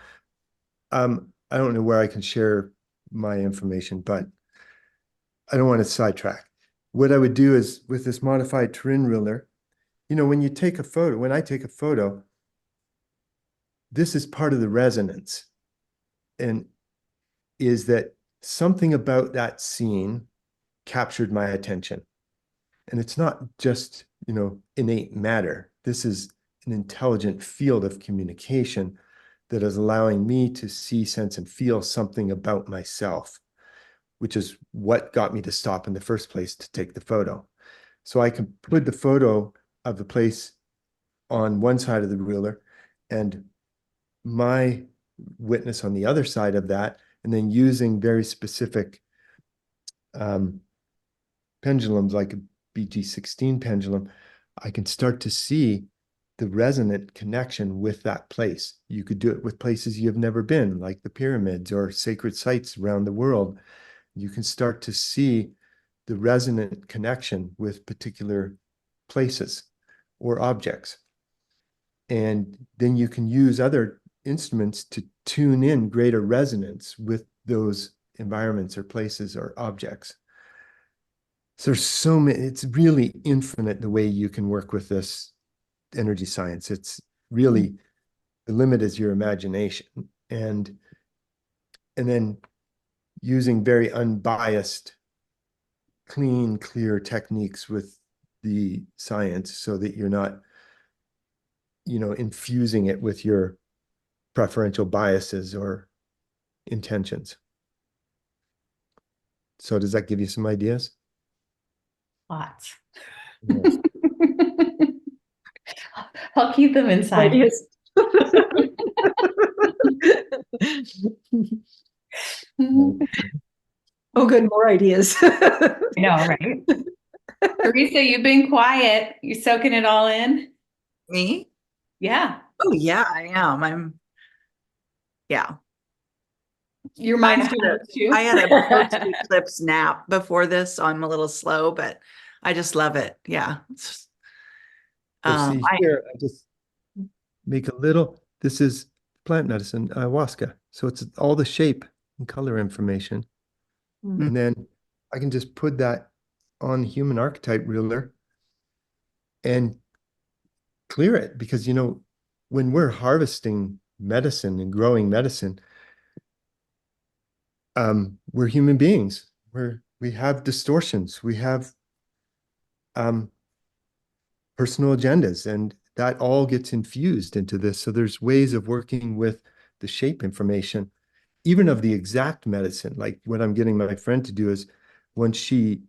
I don't know where I can share my information, but I don't want to sidetrack. What I would do is with this modified terrain ruler, when you take a photo, when I take a photo, this is part of the resonance. And is that something about that scene captured my attention. And it's not just, innate matter. This is an intelligent field of communication that is allowing me to see, sense, and feel something about myself, which is what got me to stop in the first place to take the photo. So I can put the photo of the place on one side of the ruler and my witness on the other side of that, and then using very specific pendulums like a BG16 pendulum, I can start to see the resonant connection with that place. You could do it with places you've never been, like the pyramids or sacred sites around the world. You can start to see the resonant connection with particular places or objects. And then you can use other instruments to tune in greater resonance with those environments or places or objects. So there's so many, it's really infinite the way you can work with this energy science. It's really, the limit is your imagination. And then using very unbiased, clean, clear techniques with the science so that you're not, infusing it with your preferential biases or intentions. So does that give you some ideas? Lots. Yes. I'll keep them inside. Ideas. Oh, good, more ideas. I know, right? Teresa, you've been quiet. You soaking it all in? Me? Yeah. Oh, yeah, I am. Yeah. Your mind's I doing it too. I had a post-eclipse nap before this, so I'm a little slow, but I just love it. Yeah. So see I here, I just make a little, this is plant medicine, ayahuasca. So it's all the shape and color information. And then I can just put that on the human archetype ruler and clear it because, when we're harvesting medicine and growing medicine, we're human beings. We have distortions. We have personal agendas, and that all gets infused into this. So there's ways of working with the shape information, even of the exact medicine. Like what I'm getting my friend to do is once she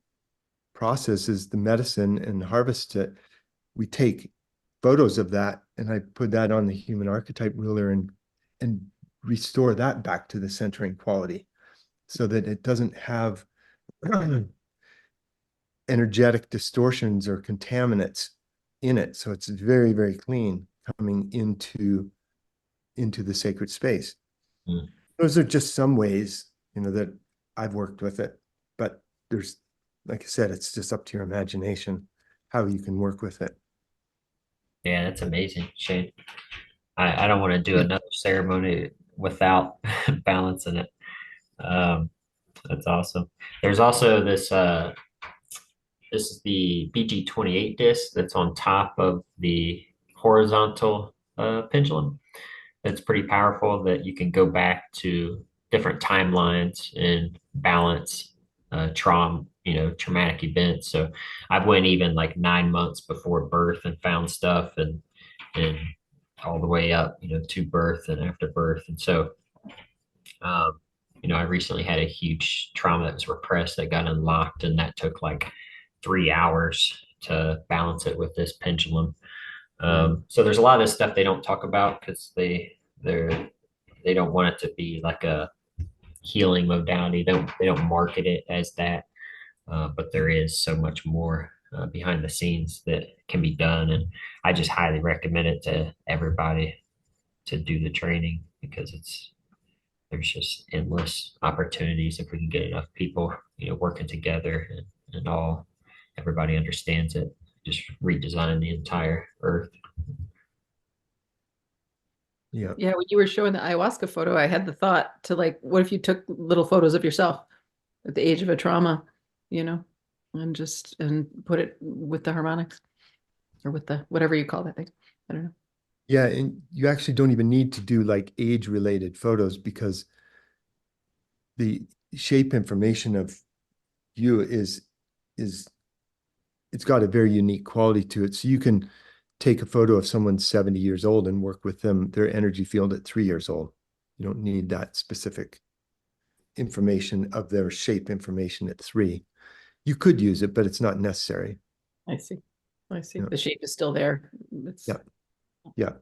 processes the medicine and harvests it, we take photos of that and I put that on the human archetype ruler and restore that back to the centering quality so that it doesn't have energetic distortions or contaminants in it. So it's very, very clean coming into the sacred space. Mm. Those are just some ways, that I've worked with it. But there's, like I said, it's just up to your imagination how you can work with it. Yeah, that's amazing, Shane. I don't want to do another ceremony without balancing it. That's awesome. There's also this is the BG28 disc that's on top of the horizontal pendulum. That's pretty powerful that you can go back to different timelines and balance traumatic events. So I went even like 9 months before birth and found stuff and all the way up, to birth and after birth. And so I recently had a huge trauma that was repressed that got unlocked, and that took like 3 hours to balance it with this pendulum. So there's a lot of stuff they don't talk about because they don't want it to be like a healing modality. They don't market it as that, but there is so much more behind the scenes that can be done, and I just highly recommend it to everybody to do the training because there's just endless opportunities if we can get enough people, working together and all everybody understands it. Just redesign the entire earth. Yeah. Yeah, when you were showing the ayahuasca photo, I had the thought to like, what if you took little photos of yourself at the age of a trauma, you know, and put it with the harmonics or with the whatever you call that thing. I don't know. Yeah, and you actually don't even need to do like age-related photos because the shape information of you is it's got a very unique quality to it. So you can take a photo of someone 70 years old and work with them, their energy field at 3 years old. You don't need that specific information of their shape information at 3. You could use it, but it's not necessary. I see. I see. Yeah. The shape is still there. Yeah. Yeah.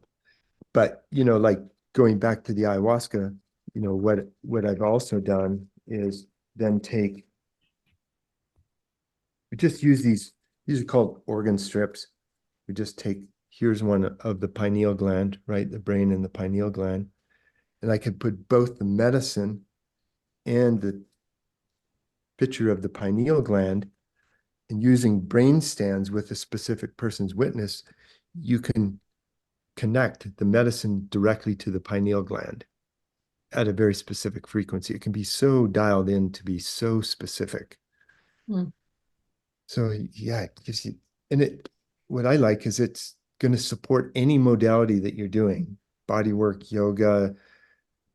But, like going back to the ayahuasca, what I've also done is then we just use these are called organ strips. We just here's one of the pineal gland, right? The brain and the pineal gland. And I could put both the medicine and the picture of the pineal gland, and using brain scans with a specific person's witness, you can connect the medicine directly to the pineal gland at a very specific frequency. It can be so dialed in to be so specific. Hmm. So yeah, it gives you, what I like is it's going to support any modality that you're doing, body work, yoga,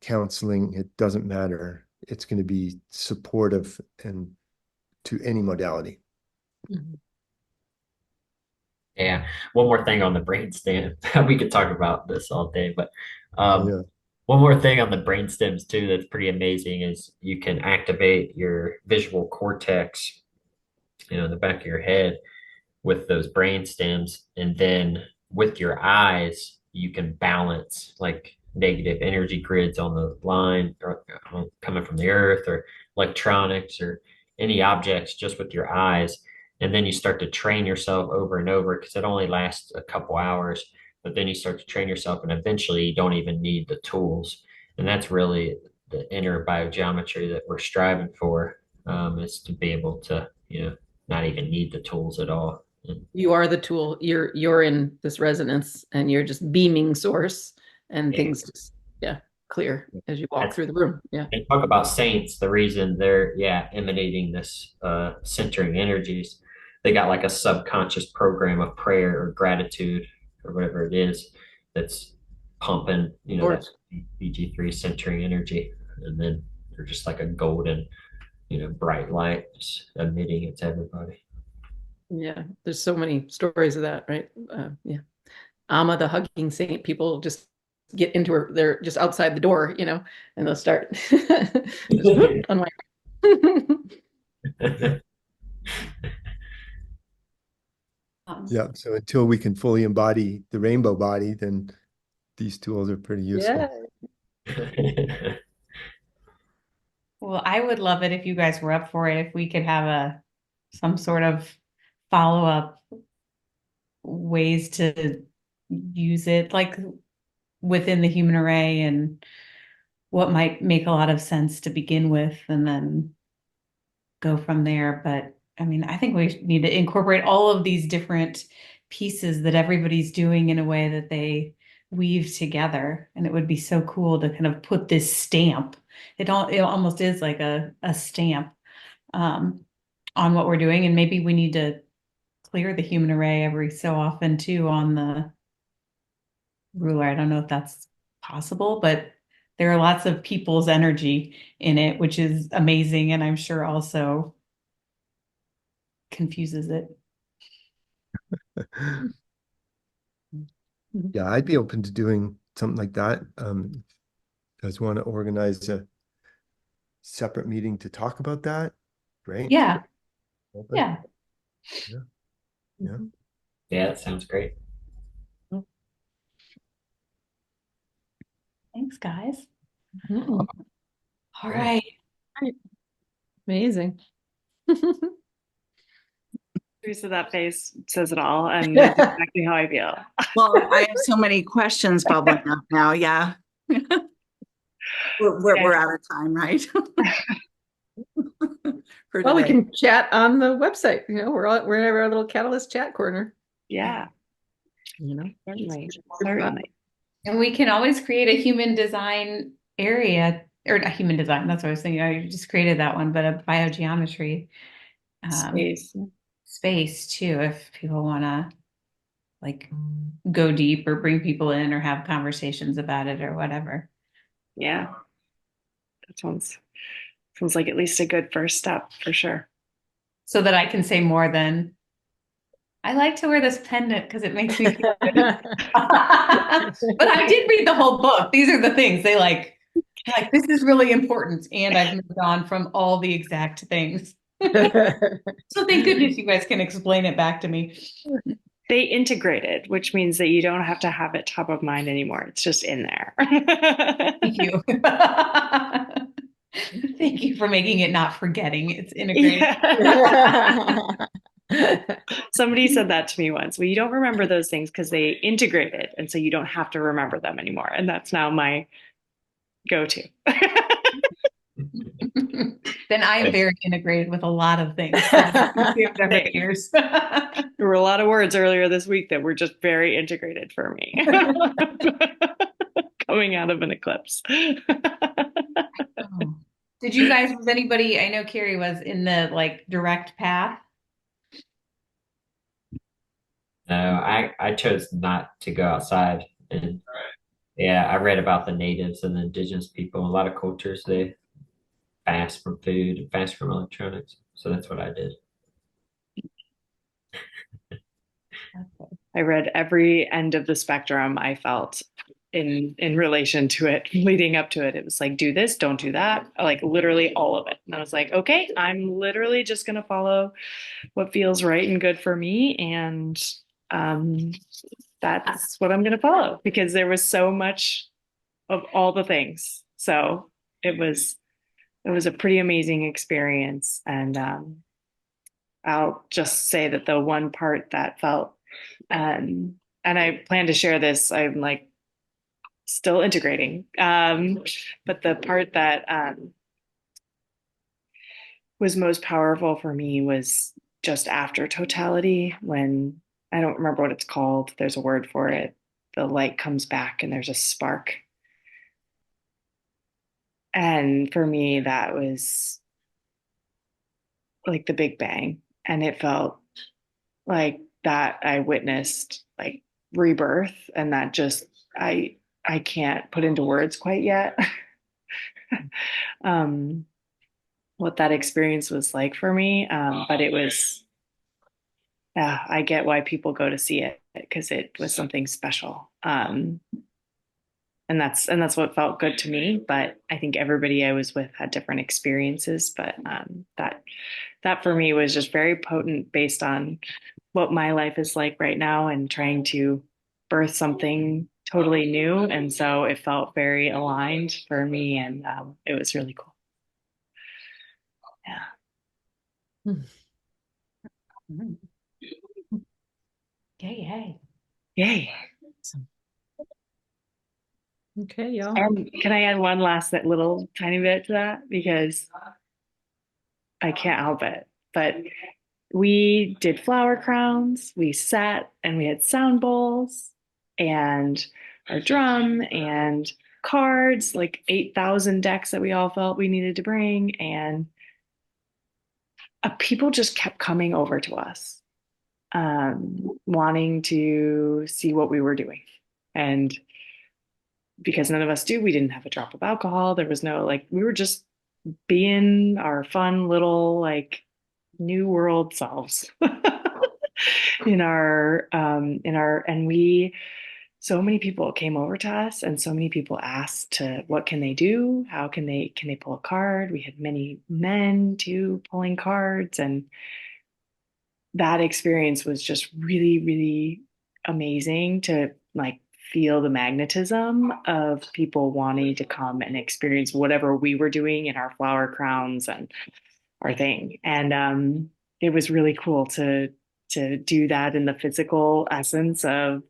counseling, it doesn't matter. It's going to be supportive and to any modality. Mhm. Yeah. One more thing on the brainstem. We could talk about this all day, but Yeah. one more thing on the brainstems too that's pretty amazing is you can activate your visual cortex, in the back of your head with those brain stems, and then with your eyes you can balance like negative energy grids on the line or coming from the earth or electronics or any objects just with your eyes. And then you start to train yourself over and over because it only lasts a couple hours, but then you start to train yourself and eventually you don't even need the tools. And that's really the inner biogeometry that we're striving for, is to be able to not even need the tools at all. You are the tool. You're in this resonance and you're just beaming source and Yeah. things just, yeah, clear as you walk That's- through the room. Yeah. And talk about saints, the reason they're emanating this centering energies, they got like a subconscious program of prayer or gratitude or whatever it is that's pumping, Of that course. BG3 centering energy. And then they're just like a golden, bright light just emitting it to everybody. Yeah. There's so many stories of that, right? Yeah. Amma, the hugging saint, people just get into her, they're just outside the door, and they'll start just whoop, unwind. Yeah. So until we can fully embody the rainbow body, then these tools are pretty useful. Yeah. Well, I would love it if you guys were up for it, if we could have some sort of follow-up ways to use it, like within the human array and what might make a lot of sense to begin with and then go from there. But I mean, I think we need to incorporate all of these different pieces that everybody's doing in a way that they weave together. And it would be so cool to kind of put this stamp. It almost is like a stamp on what we're doing. And maybe we need to clear the human array every so often too on the ruler. I don't know if that's possible, but there are lots of people's energy in it, which is amazing. And I'm sure also confuses it. Yeah, I'd be open to doing something like that. You guys want to organize a separate meeting to talk about that? Great. Yeah. Open. Yeah. Yeah. Yeah. Yeah, that sounds great. Thanks, guys. Mm. All right. Amazing. Teresa, that face says it all, and that's exactly how I feel. Well, I have so many questions bubbling up now. Yeah. We're out of time, right? For Well, we today. can chat on the website. We're in our little Catalyst chat corner. Yeah, You know, certainly. Certainly. And we can always create a human design area, or not human design, that's what I was thinking. I just created that one, but a biogeometry Space. space too, if people want to like go deep or bring people in or have conversations about it or whatever. Yeah. That sounds like at least a good first step for sure. So that I can say more than I like to wear this pendant because it makes me feel good. But I did read the whole book. These are the things they like this is really important. And I've moved on from all the exact things. So thank goodness you guys can explain it back to me. They integrated, which means that you don't have to have it top of mind anymore. It's just in there. Thank you. Thank you for making it not forgetting. It's integrated. Yeah. Somebody said that to me once. Well, you don't remember those things because they integrated, and so you don't have to remember them anymore. And that's now my go-to. Then I am very integrated with a lot of things. Different years. There were a lot of words earlier this week that were just very integrated for me. Coming out of an eclipse. Oh. Did you guys, was anybody, I know Carrie was in the like direct path. No, I chose not to go outside. And yeah, I read about the natives and the indigenous people. A lot of cultures, they fast from food and fast from electronics. So that's what I did. I read every end of the spectrum I felt in relation to it, leading up to it. It was like, do this, don't do that, like literally all of it. And I was like, okay, I'm literally just going to follow what feels right and good for me. And that's what I'm going to follow because there was so much of all the things. So it was a pretty amazing experience. And I'll just say that the one part that felt, and I plan to share this, I'm like still integrating. But the part that was most powerful for me was just after totality, when I don't remember what it's called. There's a word for it. The light comes back and there's a spark. And for me, that was like the Big Bang. And it felt like that I witnessed like rebirth, and that just I can't put into words quite yet. um, what that experience was like for me. But it was, yeah, I get why people go to see it because it was something special. And that's what felt good to me. But I think everybody I was with had different experiences. But that for me was just very potent based on what my life is like right now and trying to birth something totally new. And so it felt very aligned for me, and it was really cool. Yeah. Yay. Yay. Okay, y'all. And can I add one last little tiny bit to that? Because I can't help it. But we did flower crowns, we sat and we had sound bowls and our drum and cards, like 8,000 decks that we all felt we needed to bring. And people just kept coming over to us, wanting to see what we were doing. And because none of us do, we didn't have a drop of alcohol. There was no, like, we were just being our fun little, like, new world selves and so many people came over to us, and so many people asked to what can they do, how can they pull a card. We had many men too pulling cards, and that experience was just really, really amazing to like feel the magnetism of people wanting to come and experience whatever we were doing in our flower crowns and our thing. And it was really cool to do that in the physical essence of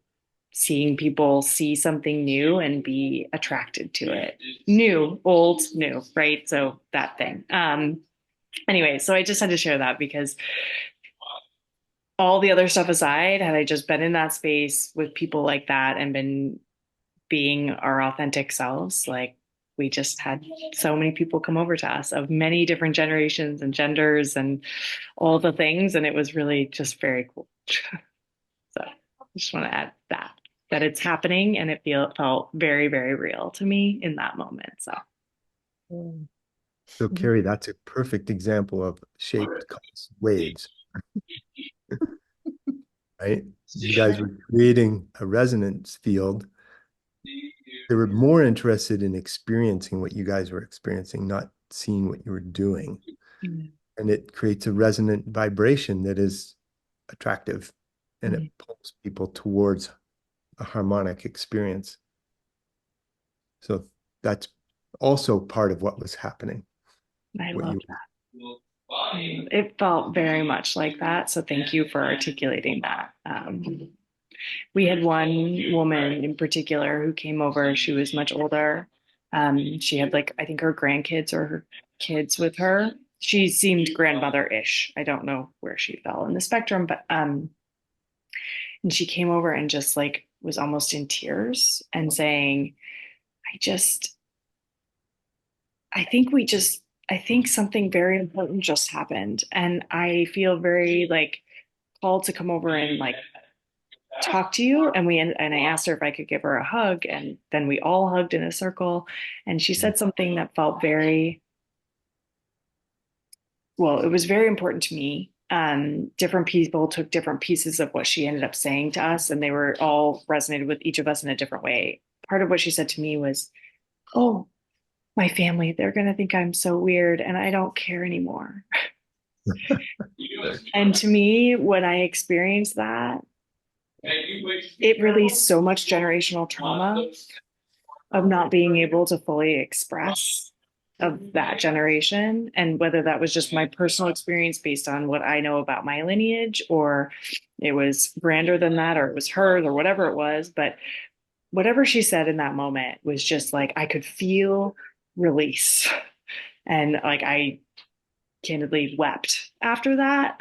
seeing people see something new and be attracted to it. New, old, new, right? So that thing. Anyway, so I just had to share that because all the other stuff aside, had I just been in that space with people like that and been being our authentic selves, like we just had so many people come over to us of many different generations and genders and all the things. And it was really just very cool. So I just want to add that it's happening and it felt very, very real to me in that moment. So So Carrie, that's a perfect example of shaped waves, right? You guys were creating a resonance field. They were more interested in experiencing what you guys were experiencing, not seeing what you were doing. And it creates a resonant vibration that is attractive, and it pulls people towards a harmonic experience. So that's also part of what was happening. I love that. It felt very much like that. So thank you for articulating that. We had one woman in particular who came over. She was much older. She had like, I think her grandkids or her kids with her. She seemed grandmother-ish. I don't know where she fell in the spectrum, but and she came over and just like was almost in tears and saying, I think something very important just happened. And I feel very like called to come over and like talk to you. And I asked her if I could give her a hug. And then we all hugged in a circle. And she said something that felt very, well, it was very important to me. Different people took different pieces of what she ended up saying to us, and they were all resonated with each of us in a different way. Part of what she said to me was, oh, my family, they're going to think I'm so weird and I don't care anymore. And to me, when I experienced that, it released so much generational trauma of not being able to fully express of that generation. And whether that was just my personal experience based on what I know about my lineage, or it was grander than that, or it was hers, or whatever it was. But whatever she said in that moment was just like, I could feel release. And like, I candidly wept after that,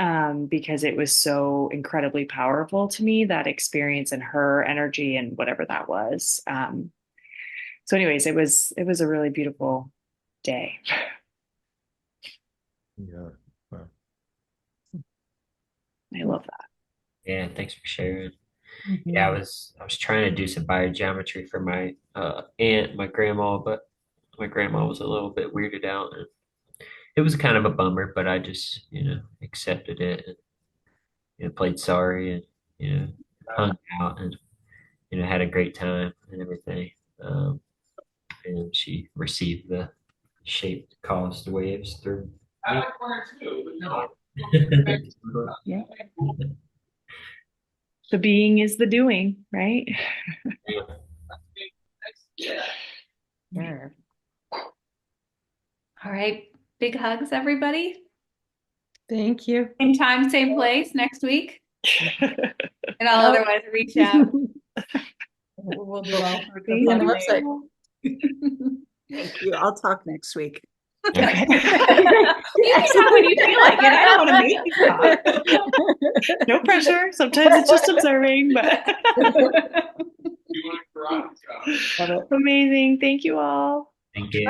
because it was so incredibly powerful to me, that experience and her energy and whatever that was. So anyways, it was a really beautiful day. Yeah. Wow. I love that. Yeah, thanks for sharing. Yeah, I was trying to do some biogeometry for my aunt, my grandma, but my grandma was a little bit weirded out, and it was kind of a bummer, but I just, accepted it and played sorry and hung out and had a great time and everything. And she received the shaped caused waves through me. Yeah. The being is the doing, right? Sure. All right. Big hugs, everybody. Thank you. Same time, same place next week. And I'll otherwise reach out. We'll do all sorts of On the fun website. Thank you. I'll talk next week. You can talk when you feel like it. I don't want to make you talk. No pressure. Sometimes it's just observing, but amazing. Thank you all. Thank you.